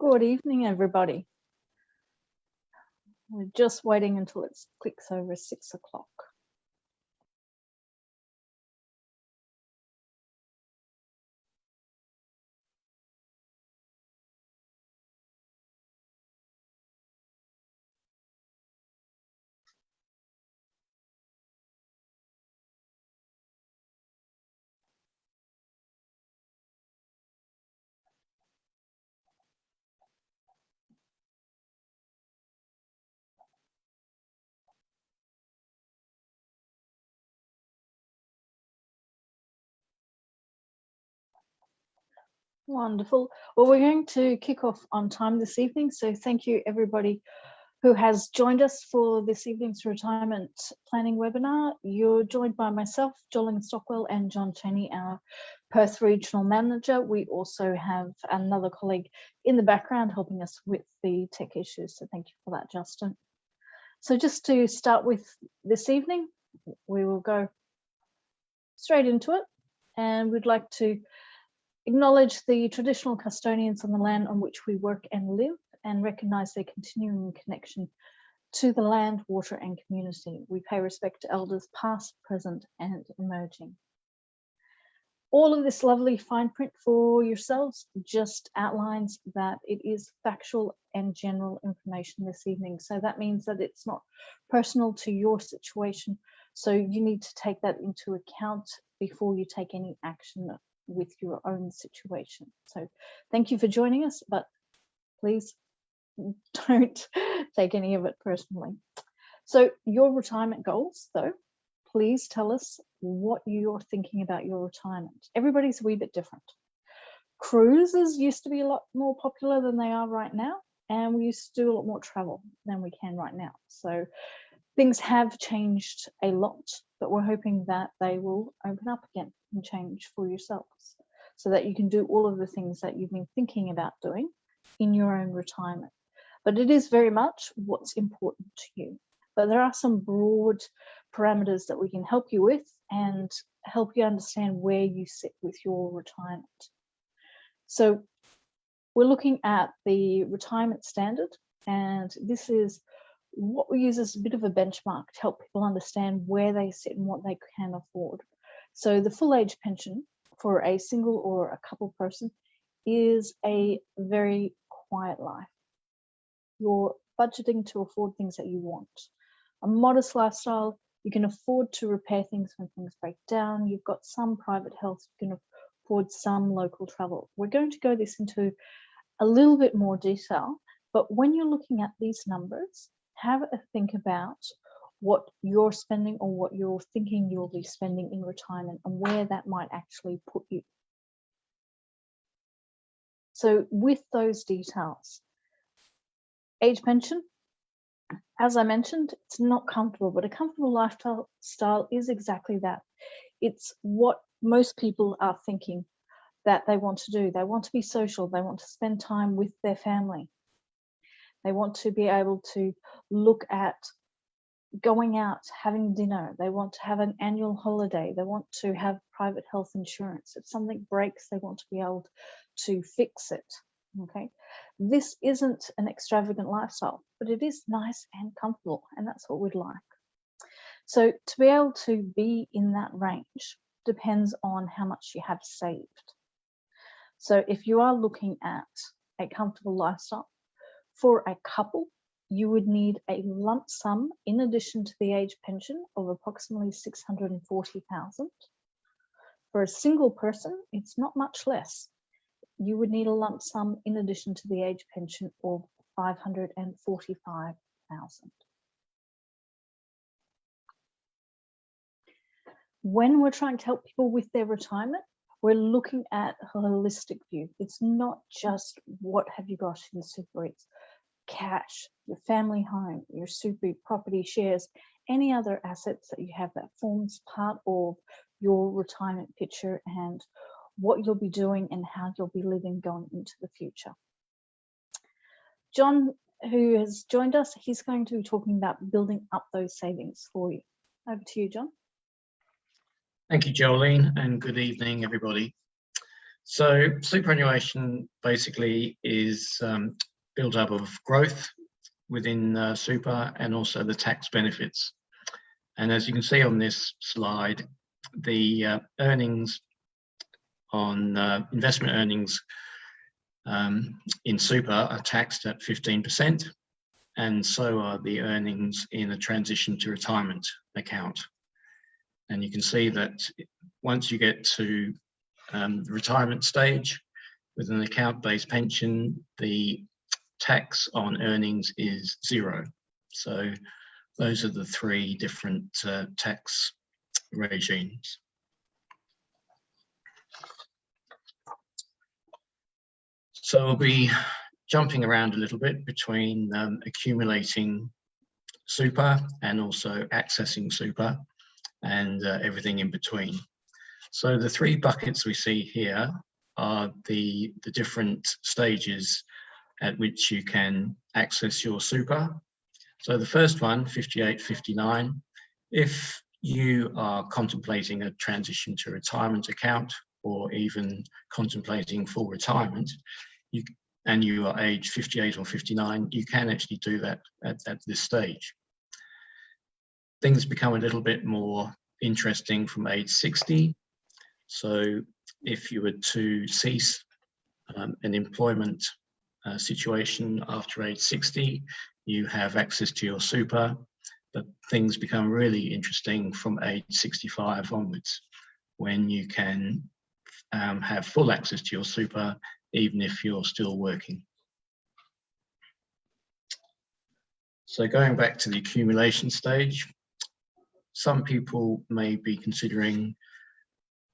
Good evening, everybody. We're just waiting until it clicks over 6 o'clock. Wonderful. Well, we're going to kick off on time this evening. So thank you, everybody who has joined us for this evening's retirement planning webinar. You're joined by myself, Jolene Stockwell, and John Cheney, our Perth Regional Manager. We also have another colleague in the background helping us with the tech issues. So thank you for that, Justin. So just to start with this evening, we will go straight into it. And we'd like to acknowledge the traditional custodians on the land on which we work and live and recognise their continuing connection to the land, water and community. We pay respect to elders past, present and emerging. All of this lovely fine print for yourselves just outlines that it is factual and general information this evening. So that means that it's not personal to your situation. So you need to take that into account before you take any action with your own situation. So thank you for joining us, but please don't take any of it personally. So your retirement goals, though, please tell us what you're thinking about your retirement. Everybody's a wee bit different. Cruises used to be a lot more popular than they are right now, and we used to do a lot more travel than we can right now. So things have changed a lot, but we're hoping that they will open up again and change for yourselves so that you can do all of the things that you've been thinking about doing in your own retirement. But it is very much what's important to you. But there are some broad parameters that we can help you with and help you understand where you sit with your retirement. So we're looking at the retirement standard, and this is what we use as a bit of a benchmark to help people understand where they sit and what they can afford. So the full age pension for a single or a couple person is a very quiet life. You're budgeting to afford things that you want. A modest lifestyle, you can afford to repair things when things break down. You've got some private health, you can afford some local travel. We're going to go this into a little bit more detail, but when you're looking at these numbers, have a think about what you're spending or what you're thinking you'll be spending in retirement and where that might actually put you. So with those details, age pension, as I mentioned, it's not comfortable, but a comfortable lifestyle is exactly that. It's what most people are thinking that they want to do. They want to be social. They want to spend time with their family. They want to be able to look at going out, having dinner. They want to have an annual holiday. They want to have private health insurance. If something breaks, they want to be able to fix it. Okay, this isn't an extravagant lifestyle, but it is nice and comfortable, and that's what we'd like. So to be able to be in that range depends on how much you have saved. So if you are looking at a comfortable lifestyle for a couple, you would need a lump sum in addition to the age pension of approximately $640,000. For a single person, it's not much less. You would need a lump sum in addition to the age pension of $545,000. When we're trying to help people with their retirement, we're looking at a holistic view. It's not just what have you got in super, it's cash, your family home, your super property shares, any other assets that you have that forms part of your retirement picture and what you'll be doing and how you'll be living going into the future. John, who has joined us, he's going to be talking about building up those savings for you. Over to you, John. Thank you, Jolene, and good evening, everybody. So superannuation basically is built up of growth within super and also the tax benefits. And as you can see on this slide, the earnings on investment earnings in super are taxed at 15%, and so are the earnings in a transition to retirement account. And you can see that once you get to the retirement stage with an account-based pension, the tax on earnings is 0. So those are the 3 different tax regimes. So we'll be jumping around a little bit between accumulating super and also accessing super and everything in between. So the 3 buckets we see here are the different stages at which you can access your super. So the first one, 58, 59, if you are contemplating a transition to retirement account or even contemplating full retirement, and you are age 58 or 59, you can actually do that at this stage. Things become a little bit more interesting from age 60. So if you were to cease an employment situation after age 60, you have access to your super, but things become really interesting from age 65 onwards, when you can have full access to your super even if you're still working. So going back to the accumulation stage, some people may be considering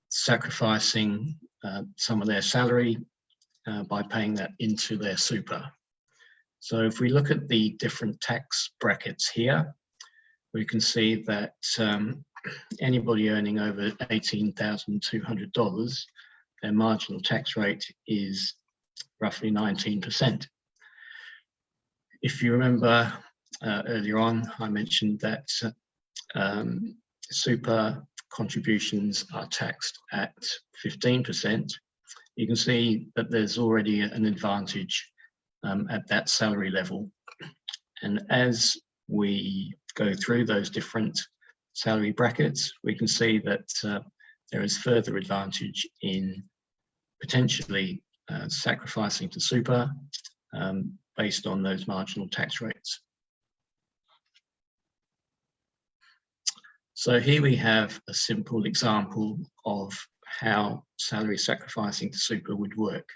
sacrificing some of their salary by paying that into their super. So if we look at the different tax brackets here, we can see that anybody earning over $18,200, their marginal tax rate is roughly 19%. If you remember earlier on, I mentioned that super contributions are taxed at 15%. You can see that there's already an advantage at that salary level. And as we go through those different salary brackets, we can see that there is further advantage in potentially sacrificing to super based on those marginal tax rates. So here we have a simple example of how salary sacrificing to super would work.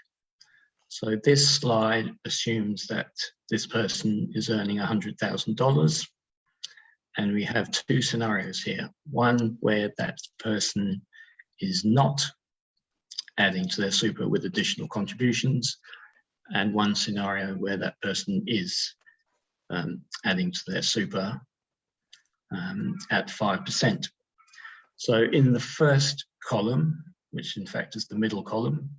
So this slide assumes that this person is earning $100,000, and we have 2 scenarios here. One where that person is not adding to their super with additional contributions, and one scenario where that person is adding to their super at 5%. So in the first column, which in fact is the middle column,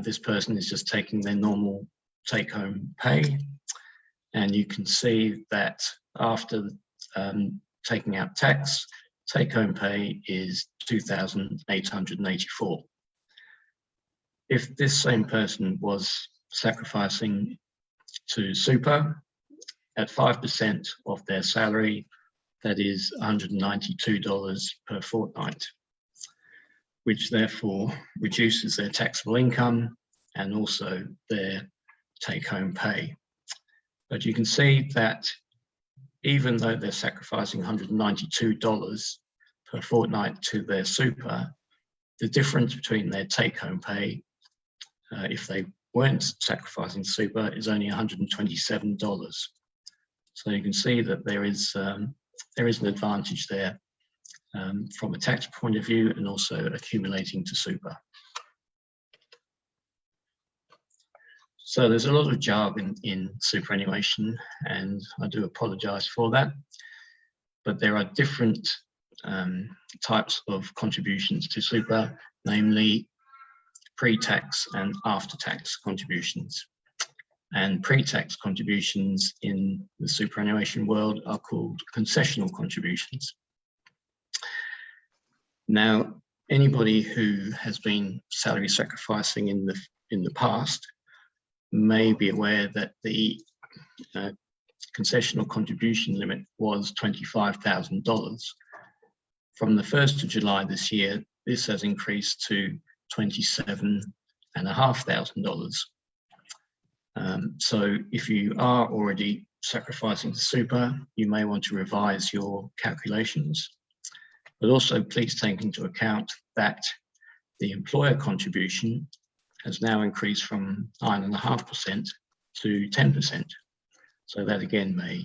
this person is just taking their normal take-home pay, and you can see that after taking out tax, take-home pay is $2,884. If this same person was sacrificing to super at 5% of their salary, that is $192 per fortnight, which therefore reduces their taxable income and also their take-home pay. But you can see that even though they're sacrificing $192 per fortnight to their super, the difference between their take-home pay, if they weren't sacrificing super, is only $127. So you can see that there is an advantage there from a tax point of view, and also accumulating to super. So there's a lot of jargon in superannuation, and I do apologise for that, but there are different types of contributions to super, namely pre-tax and after-tax contributions. And pre-tax contributions in the superannuation world are called concessional contributions. Now, anybody who has been salary sacrificing in the past may be aware that the concessional contribution limit was $25,000. From the 1st of July this year, this has increased to $27,500. So if you are already sacrificing to super, you may want to revise your calculations. But also please take into account that the employer contribution has now increased from 9.5% to 10%. So that again may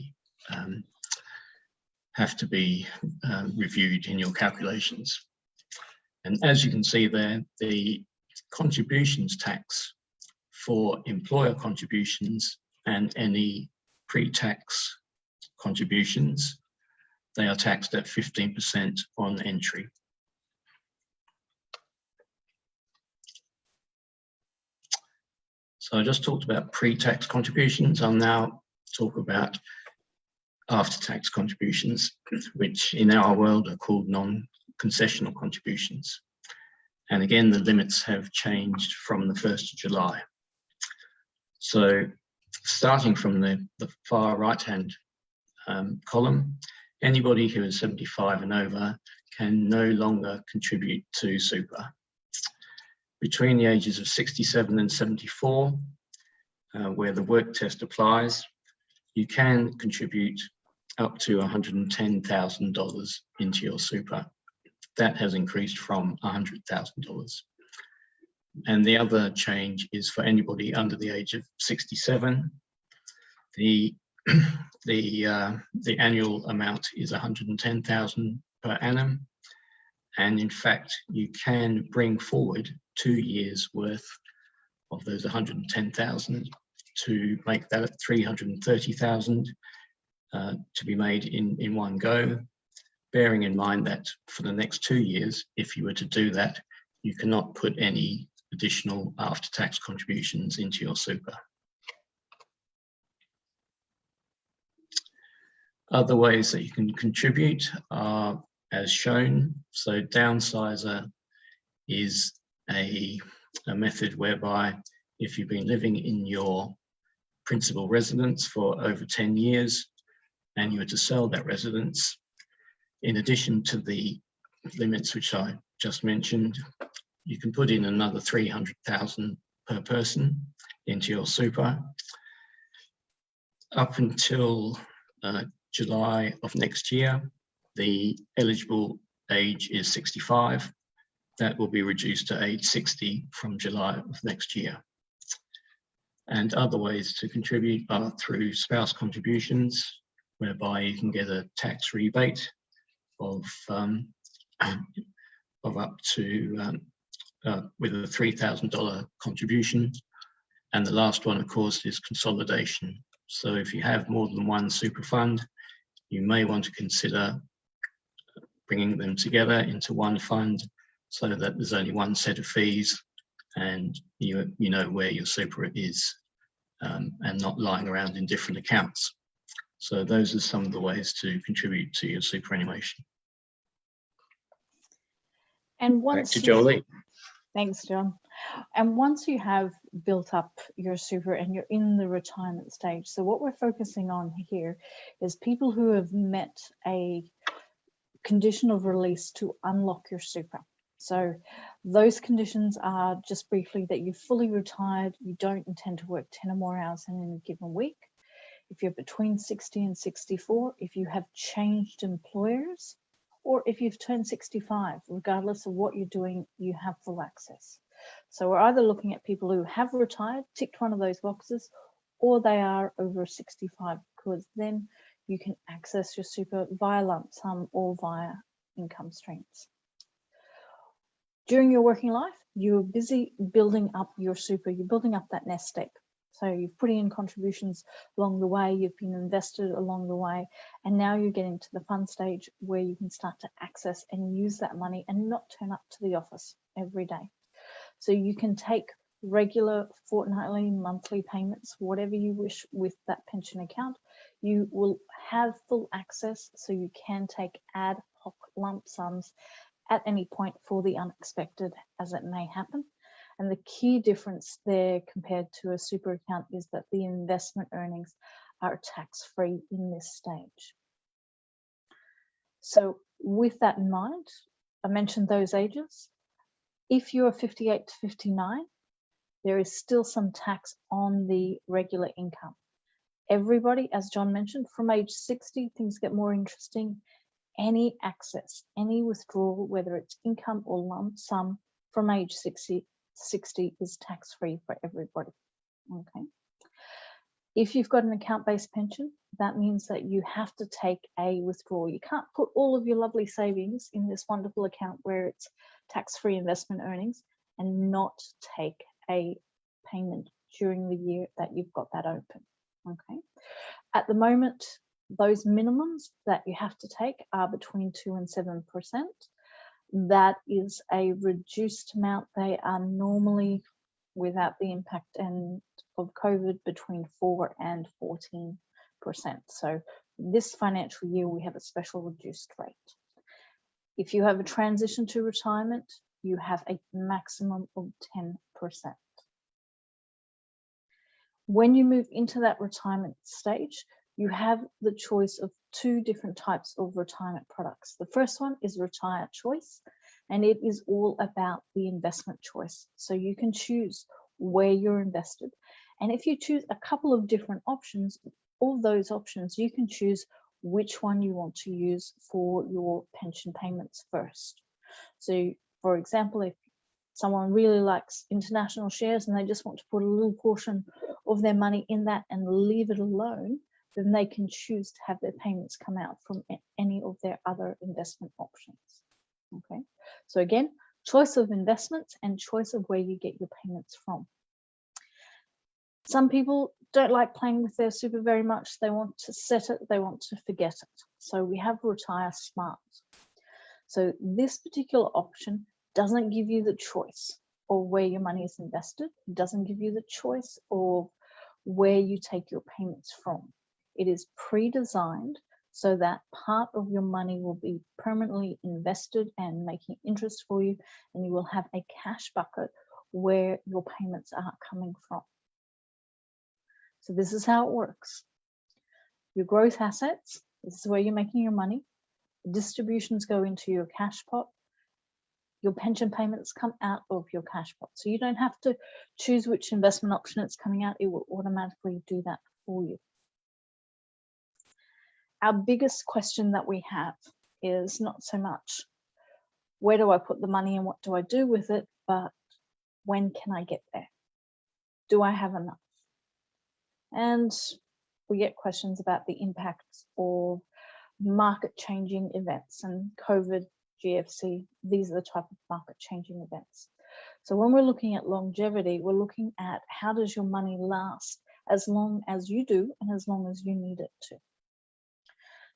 have to be reviewed in your calculations. And as you can see there, the contributions tax for employer contributions and any pre-tax contributions, they are taxed at 15% on entry. So I just talked about pre-tax contributions. I'll now talk about after-tax contributions, which in our world are called non-concessional contributions. And again, the limits have changed from the 1st of July. So starting from the far right-hand column, anybody who is 75 and over can no longer contribute to super. Between the ages of 67 and 74, where the work test applies, you can contribute up to $110,000 into your super. That has increased from $100,000. And the other change is for anybody under the age of 67. The annual amount is $110,000 per annum. And in fact, you can bring forward 2 years worth of those 110,000 to make that at 330,000 to be made in one go, bearing in mind that for the next 2 years, if you were to do that, you cannot put any additional after-tax contributions into your super. Other ways that you can contribute are as shown. So downsizer is a method whereby if you've been living in your principal residence for over 10 years and you were to sell that residence, in addition to the limits which I just mentioned, you can put in another $300,000 per person into your super. Up until July of next year, the eligible age is 65. That will be reduced to age 60 from July of next year. And other ways to contribute are through spouse contributions, whereby you can get a tax rebate of up to with a $3,000 contribution. And the last one, of course, is consolidation. So if you have more than one super fund, you may want to consider bringing them together into one fund so that there's only one set of fees and you know where your super is and not lying around in different accounts. So those are some of the ways to contribute to your superannuation. And once back to Jolie. Thanks, John. And once you have built up your super and you're in the retirement stage, so what we're focusing on here is people who have met a condition of release to unlock your super. So those conditions are just briefly that you're fully retired, you don't intend to work 10 or more hours in any given week. If you're between 60 and 64, if you have changed employers, or if you've turned 65, regardless of what you're doing, you have full access. So we're either looking at people who have retired, ticked one of those boxes, or they are over 65, because then you can access your super via lump sum or via income streams. During your working life, you're busy building up your super, you're building up that nest egg. So you've put in contributions along the way, you've been invested along the way, and now you're getting to the fun stage where you can start to access and use that money and not turn up to the office every day. So you can take regular fortnightly, monthly payments, whatever you wish with that pension account. You will have full access, so you can take ad hoc lump sums at any point for the unexpected as it may happen. And the key difference there compared to a super account is that the investment earnings are tax-free in this stage. So with that in mind, I mentioned those ages. If you're 58 to 59, there is still some tax on the regular income. Everybody, as John mentioned, from age 60, things get more interesting. Any access, any withdrawal, whether it's income or lump sum from age 60 is tax-free for everybody, okay? If you've got an account-based pension, that means that you have to take a withdrawal. You can't put all of your lovely savings in this wonderful account where it's tax-free investment earnings and not take a payment during the year that you've got that open, okay? At the moment, those minimums that you have to take are between 2 and 7%. That is a reduced amount. They are normally, without the impact of COVID, between 4 and 14%. So this financial year, we have a special reduced rate. If you have a transition to retirement, you have a maximum of 10%. When you move into that retirement stage, you have the choice of 2 different types of retirement products. The first one is RetireChoice, and it is all about the investment choice. So you can choose where you're invested. And if you choose a couple of different options, all those options, you can choose which one you want to use for your pension payments first. So for example, if someone really likes international shares and they just want to put a little portion of their money in that and leave it alone, then they can choose to have their payments come out from any of their other investment options. Okay, so again, choice of investments and choice of where you get your payments from. Some people don't like playing with their super very much. They want to set it, they want to forget it. So we have RetireSmart. So this particular option doesn't give you the choice of where your money is invested. It doesn't give you the choice of where you take your payments from. It is pre-designed so that part of your money will be permanently invested and making interest for you, and you will have a cash bucket where your payments are coming from. So this is how it works. Your growth assets, this is where you're making your money. Distributions go into your cash pot. Your pension payments come out of your cash pot. So you don't have to choose which investment option it's coming out. It will automatically do that for you. Our biggest question that we have is not so much where do I put the money and what do I do with it, but when can I get there? Do I have enough? And we get questions about the impacts of market changing events, and COVID, GFC, these are the type of market changing events. So when we're looking at longevity, we're looking at how does your money last as long as you do and as long as you need it to.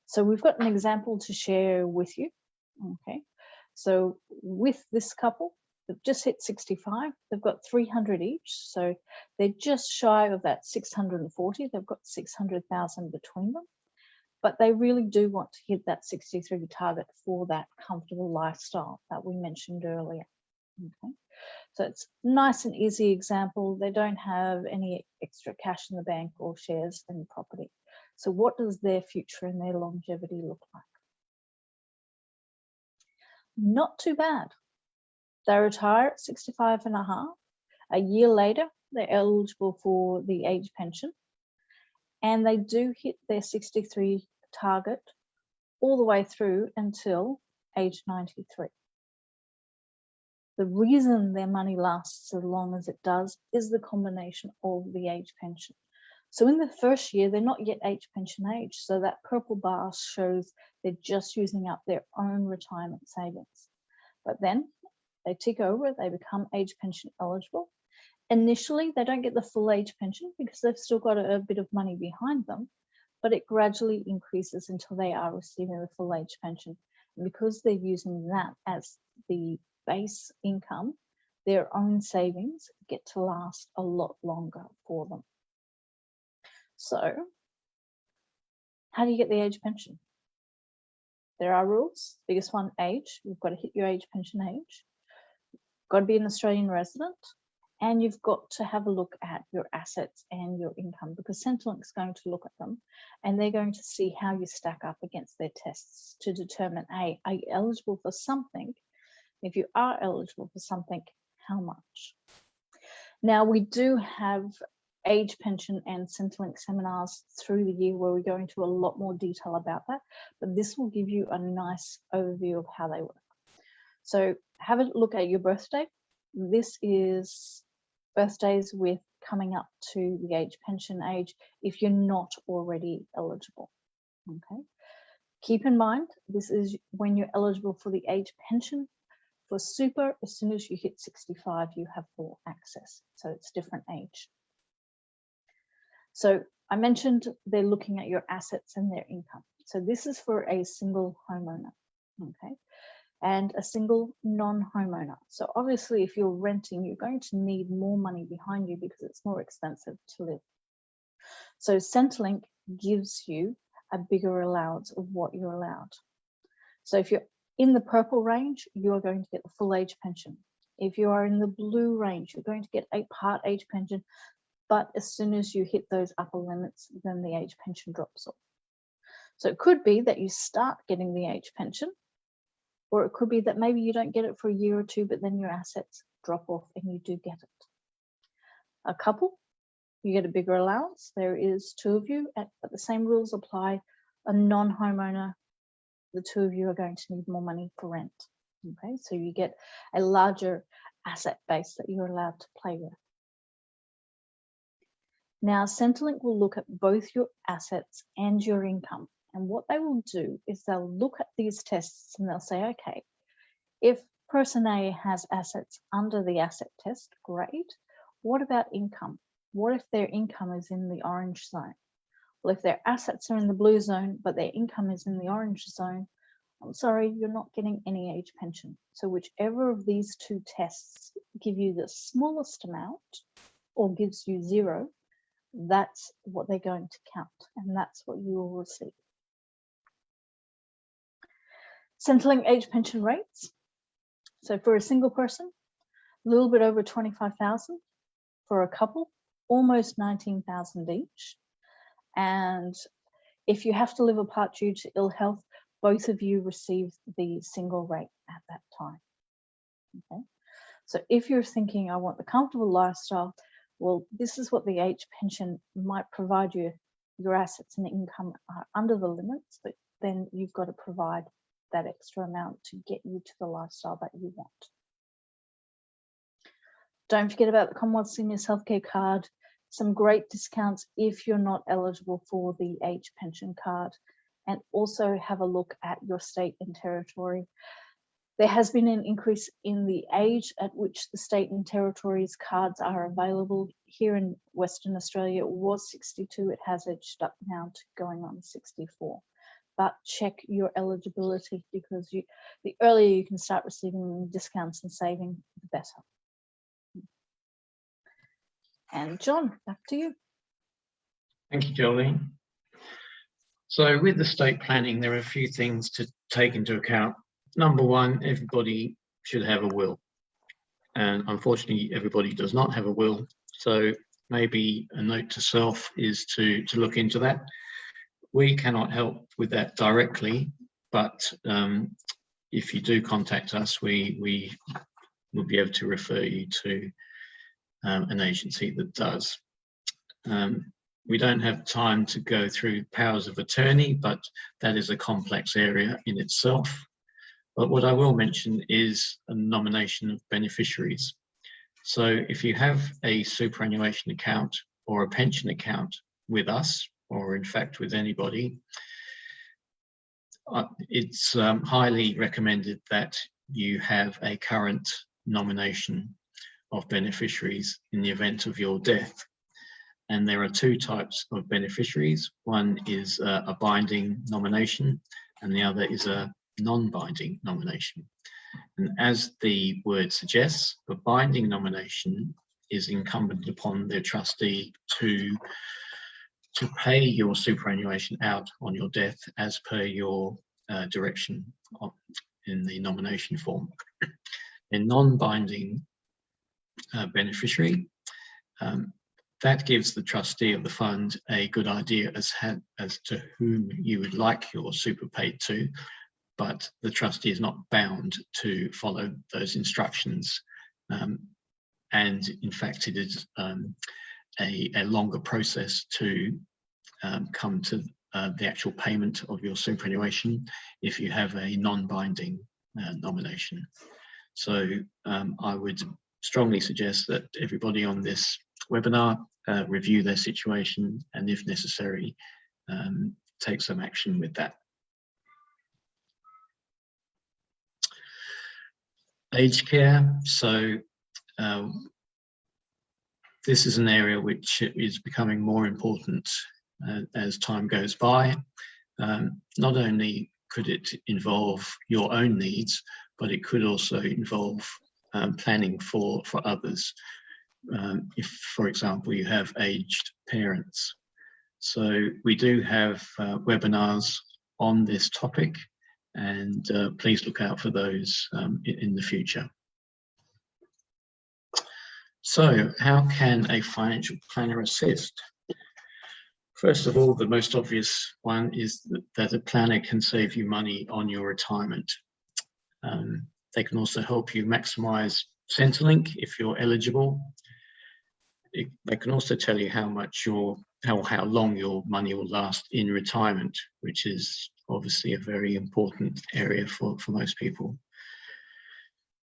So we've got an example to share with you. Okay, so with this couple, they've just hit 65, they've got 300 each, so they're just shy of that 640, they've got 600,000 between them, but they really do want to hit that 63 target for that comfortable lifestyle that we mentioned earlier. Okay, so it's a nice and easy example. They don't have any extra cash in the bank or shares in property. So what does their future and their longevity look like? Not too bad. They retire at 65 and a half. A year later, they're eligible for the age pension, and they do hit their 63 target all the way through until age 93. The reason their money lasts as long as it does is the combination of the age pension. So in the first year, they're not yet age pension age. So that purple bar shows they're just using up their own retirement savings. But then they tick over, they become age pension eligible. Initially, they don't get the full age pension because they've still got a bit of money behind them, but it gradually increases until they are receiving the full age pension. And because they're using that as the base income, their own savings get to last a lot longer for them. So how do you get the age pension? There are rules. Biggest one, age. You've got to hit your age pension age. Got to be an Australian resident, and you've got to have a look at your assets and your income, because Centrelink's going to look at them and they're going to see how you stack up against their tests to determine, A, are you eligible for something? If you are eligible for something, how much? Now, we do have age pension and Centrelink seminars through the year where we go into a lot more detail about that, but this will give you a nice overview of how they work. So have a look at your birthday. This is birthdays with coming up to the age pension age if you're not already eligible. Okay. Keep in mind, this is when you're eligible for the age pension. For super, as soon as you hit 65, you have full access. So it's different age. So I mentioned they're looking at your assets and their income. So this is for a single homeowner, okay, and a single non-homeowner. So obviously, if you're renting, you're going to need more money behind you because it's more expensive to live. So Centrelink gives you a bigger allowance of what you're allowed. So if you're in the purple range, you are going to get the full age pension. If you are in the blue range, you're going to get a part age pension, but as soon as you hit those upper limits, then the age pension drops off. So it could be that you start getting the age pension, or it could be that maybe you don't get it for a year or two, but then your assets drop off and you do get it. A couple, you get a bigger allowance. There is two of you, but the same rules apply. A non-homeowner, the two of you are going to need more money for rent. Okay, so you get a larger asset base that you're allowed to play with. Now, Centrelink will look at both your assets and your income. And what they will do is they'll look at these tests and they'll say, okay, if person A has assets under the asset test, great. What about income? What if their income is in the orange zone? Well, if their assets are in the blue zone, but their income is in the orange zone, I'm sorry, you're not getting any age pension. So whichever of these two tests give you the smallest amount or gives you zero, that's what they're going to count, and that's what you will receive. Centrelink age pension rates. So for a single person, a little bit over 25,000. For a couple, almost 19,000 each. And if you have to live apart due to ill health, both of you receive the single rate at that time. Okay. So if you're thinking, I want the comfortable lifestyle, well, this is what the age pension might provide you. Your assets and income are under the limits, but then you've got to provide that extra amount to get you to the lifestyle that you want. Don't forget about the Commonwealth Seniors Healthcare Card. Some great discounts if you're not eligible for the age pension card, and also have a look at your state and territory. There has been an increase in the age at which the state and territories cards are available. Here in Western Australia, it was 62. It has edged up now to going on 64. But check your eligibility, because the earlier you can start receiving discounts and saving, the better. And John, back to you. Thank you, Jolene. So with the estate planning, there are a few things to take into account. Number one, everybody should have a will. And unfortunately, everybody does not have a will. So maybe a note to self is to look into that. We cannot help with that directly, but if you do contact us, we will be able to refer you to an agency that does. We don't have time to go through powers of attorney, but that is a complex area in itself. But what I will mention is a nomination of beneficiaries. So if you have a superannuation account or a pension account with us, or in fact with anybody, it's highly recommended that you have a current nomination of beneficiaries in the event of your death. And there are two types of beneficiaries. One is a binding nomination, and the other is a non-binding nomination. And as the word suggests, the binding nomination is incumbent upon the trustee to pay your superannuation out on your death as per your direction in the nomination form. In non-binding beneficiary, that gives the trustee of the fund a good idea as to whom you would like your super paid to, but the trustee is not bound to follow those instructions. And in fact, it is a longer process to come to the actual payment of your superannuation if you have a non-binding nomination. So I would strongly suggest that everybody on this webinar review their situation, and if necessary, take some action with that. Aged care. So this is an area which is becoming more important as time goes by. Not only could it involve your own needs, but it could also involve planning for others. If, for example, you have aged parents. So we do have webinars on this topic, and please look out for those in the future. So how can a financial planner assist? First of all, the most obvious one is that a planner can save you money on your retirement. They can also help you maximize Centrelink if you're eligible. They can also tell you how long your money will last in retirement, which is obviously a very important area for most people.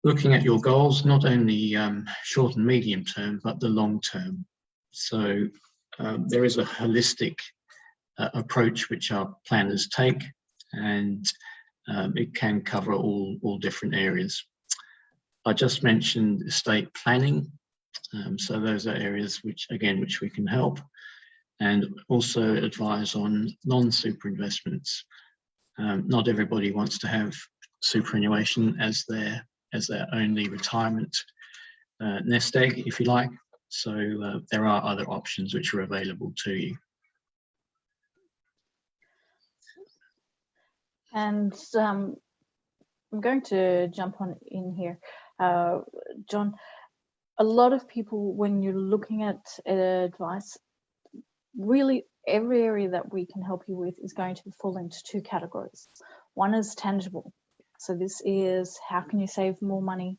Looking at your goals, not only short and medium term, but the long term. So there is a holistic approach which our planners take, and it can cover all different areas. I just mentioned estate planning. So those are areas which we can help, and also advise on non-super investments. Not everybody wants to have superannuation as their only retirement nest egg, if you like. So there are other options which are available to you. And I'm going to jump on in here, John. A lot of people, when you're looking at advice, really every area that we can help you with is going to fall into two categories. One is tangible. So this is how can you save more money?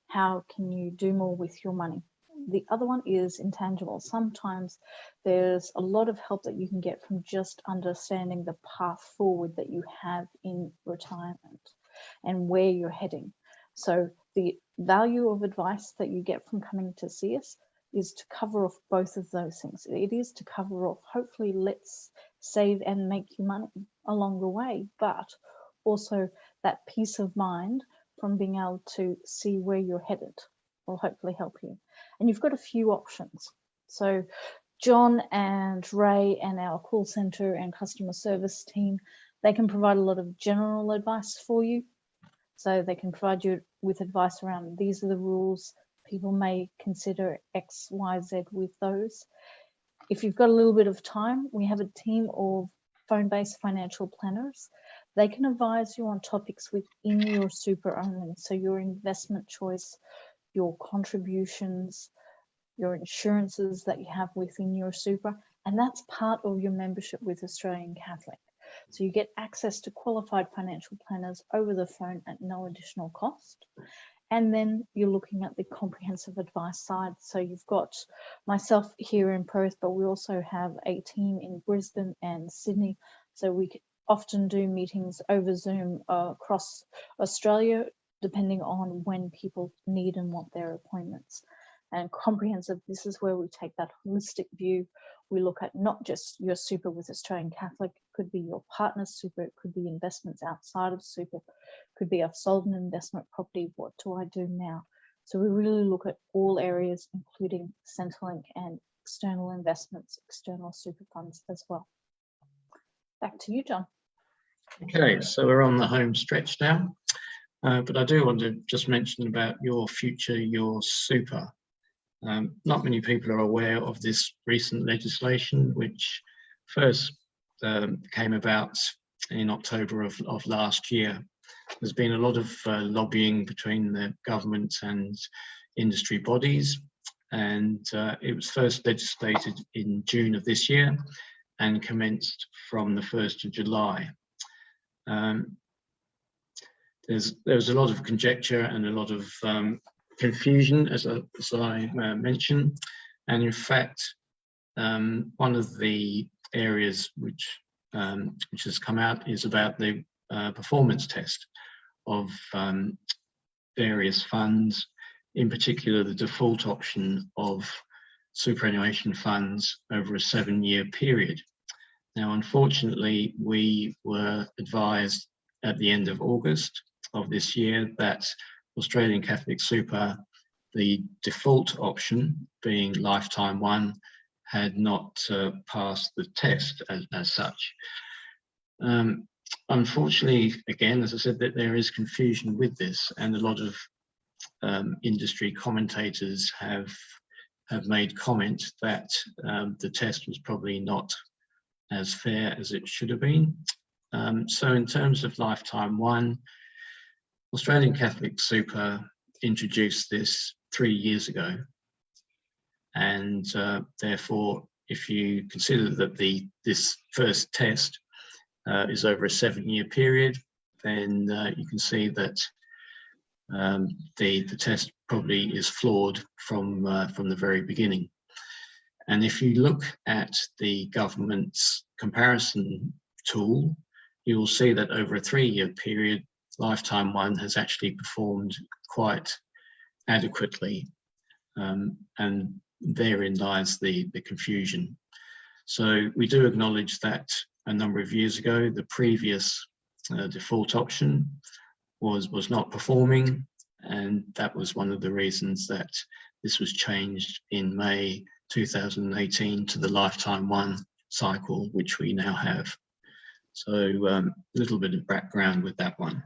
How can you do more with your money? The other one is intangible. Sometimes there's a lot of help that you can get from just understanding the path forward that you have in retirement and where you're heading. So the value of advice that you get from coming to see us is to cover off both of those things. It is to cover off, hopefully, let's save and make you money along the way, but also that peace of mind from being able to see where you're headed will hopefully help you. And you've got a few options. So John and Ray and our call center and customer service team, they can provide a lot of general advice for you. So they can provide you with advice around these are the rules. People may consider X, Y, Z with those. If you've got a little bit of time, we have a team of phone-based financial planners. They can advise you on topics within your super only. So your investment choice, your contributions, your insurances that you have within your super, and that's part of your membership with Australian Catholic. So you get access to qualified financial planners over the phone at no additional cost. And then you're looking at the comprehensive advice side. So you've got myself here in Perth, but we also have a team in Brisbane and Sydney. So we often do meetings over Zoom across Australia, depending on when people need and want their appointments. And comprehensive, this is where we take that holistic view. We look at not just your super with Australian Catholic, it could be your partner's super, it could be investments outside of super, it could be I've sold an investment property, what do I do now? So we really look at all areas, including Centrelink and external investments, external super funds as well. Back to you, John. Okay, so we're on the home stretch now, but I do want to just mention about your future, your super. Not many people are aware of this recent legislation, which first came about in October of last year. There's been a lot of lobbying between the government and industry bodies, and it was first legislated in June of this year and commenced from the 1st of July. There was a lot of conjecture and a lot of confusion, as I mentioned, and in fact, one of the areas which has come out is about the performance test of various funds, in particular the default option of superannuation funds over a 7-year period. Now, unfortunately, we were advised at the end of August of this year that Australian Catholic Super, the default option being lifetime one, had not passed the test as such. Unfortunately, again, as I said, that there is confusion with this, and a lot of industry commentators have made comment that the test was probably not as fair as it should have been. So in terms of lifetime one, Australian Catholic Super introduced this 3 years ago, and therefore, if you consider that this first test is over a 7-year period, then you can see that the test probably is flawed from the very beginning. And if you look at the government's comparison tool, you will see that over a 3-year period, lifetime one has actually performed quite adequately, and therein lies the confusion. So we do acknowledge that a number of years ago, the previous default option was not performing, and that was one of the reasons that this was changed in May 2018 to the lifetime one cycle, which we now have. So a little bit of background with that one.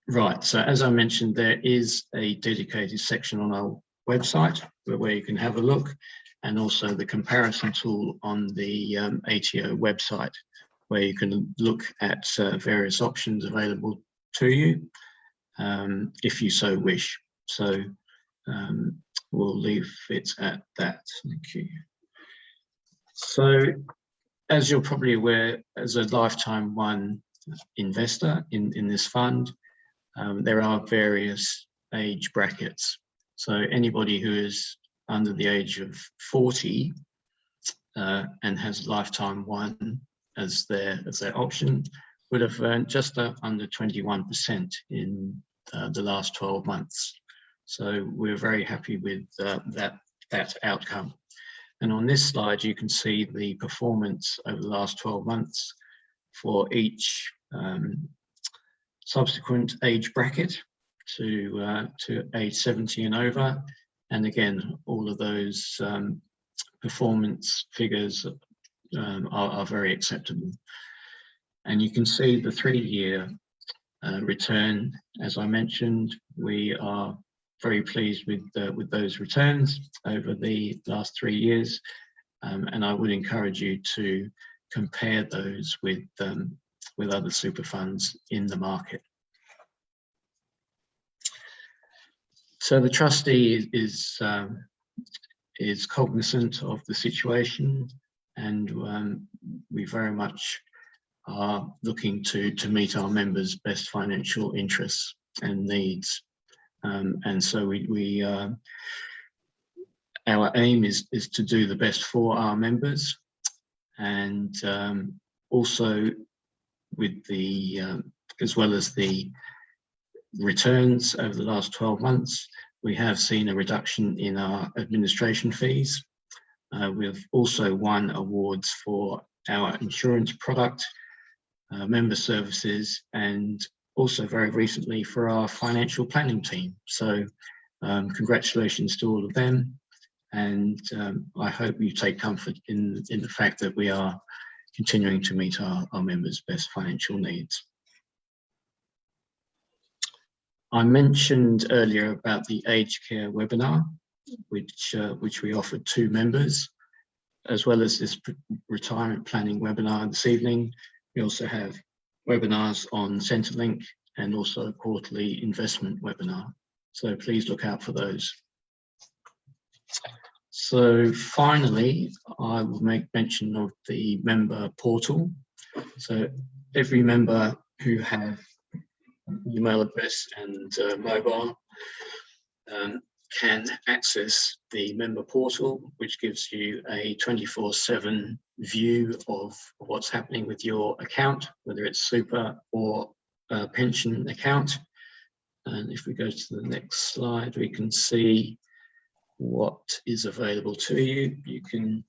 Right, so as I mentioned, there is a dedicated section on our website where you can have a look, and also the comparison tool on the ATO website, where you can look at various options available to you, if you so wish. So we'll leave it at that. Thank you. So, as you're probably aware, as a lifetime one investor in this fund, there are various age brackets. So anybody who is under the age of 40 and has lifetime one as their option would have earned just under 21% in the last 12 months. So we're very happy with that outcome. And on this slide, you can see the performance over the last 12 months for each subsequent age bracket to age 70 and over. And again, all of those performance figures are very acceptable. And you can see the 3-year return. As I mentioned, we are very pleased with those returns over the last 3 years, and I would encourage you to compare those with other super funds in the market. So the trustee is cognizant of the situation, and we very much are looking to meet our members' best financial interests and needs. And so our aim is to do the best for our members, and also with as well as the returns over the last 12 months, we have seen a reduction in our administration fees. We've also won awards for our insurance product, member services, and also very recently for our financial planning team. So congratulations to all of them, and I hope you take comfort in the fact that we are continuing to meet our members' best financial needs. I mentioned earlier about the aged care webinar, which we offered to members, as well as this retirement planning webinar this evening. We also have webinars on Centrelink and also a quarterly investment webinar. So please look out for those. So finally, I will make mention of the member portal. So every member who have email address and mobile can access the member portal, which gives you a 24/7 view of what's happening with your account, whether it's super or pension account. And if we go to the next slide, we can see what is available to you. You can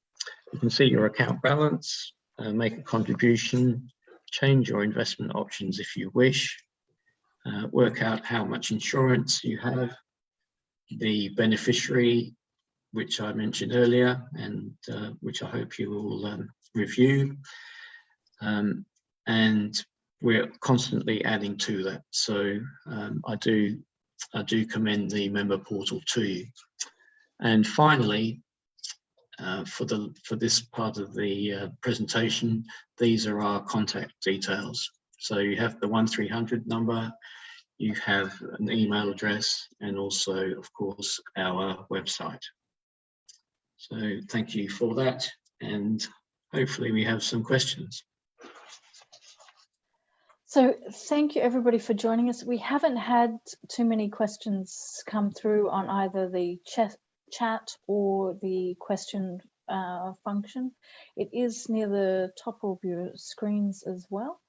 see your account balance, make a contribution, change your investment options if you wish, work out how much insurance you have, the beneficiary, which I mentioned earlier, and which I hope you will review. And we're constantly adding to that. So I do commend the member portal to you. And finally, for this part of the presentation, these are our contact details. So you have the 1300 number, you have an email address, and also, of course, our website. So thank you for that, and hopefully we have some questions. So thank you everybody for joining us. We haven't had too many questions come through on either the chat or the question function. It is near the top of your screens as well.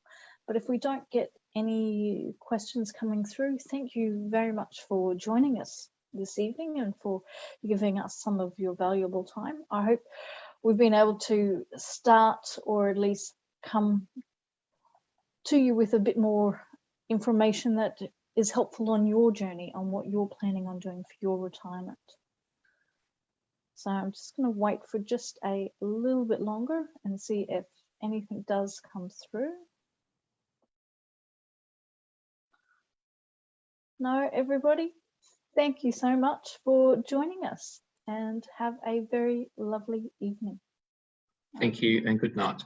But if we don't get any questions coming through, thank you very much for joining us this evening and for giving us some of your valuable time. I hope we've been able to start, or at least come to you with a bit more information that is helpful on your journey, on what you're planning on doing for your retirement. So I'm just going to wait for just a little bit longer and see if anything does come through. No, everybody, thank you so much for joining us and have a very lovely evening. Thank you and good night.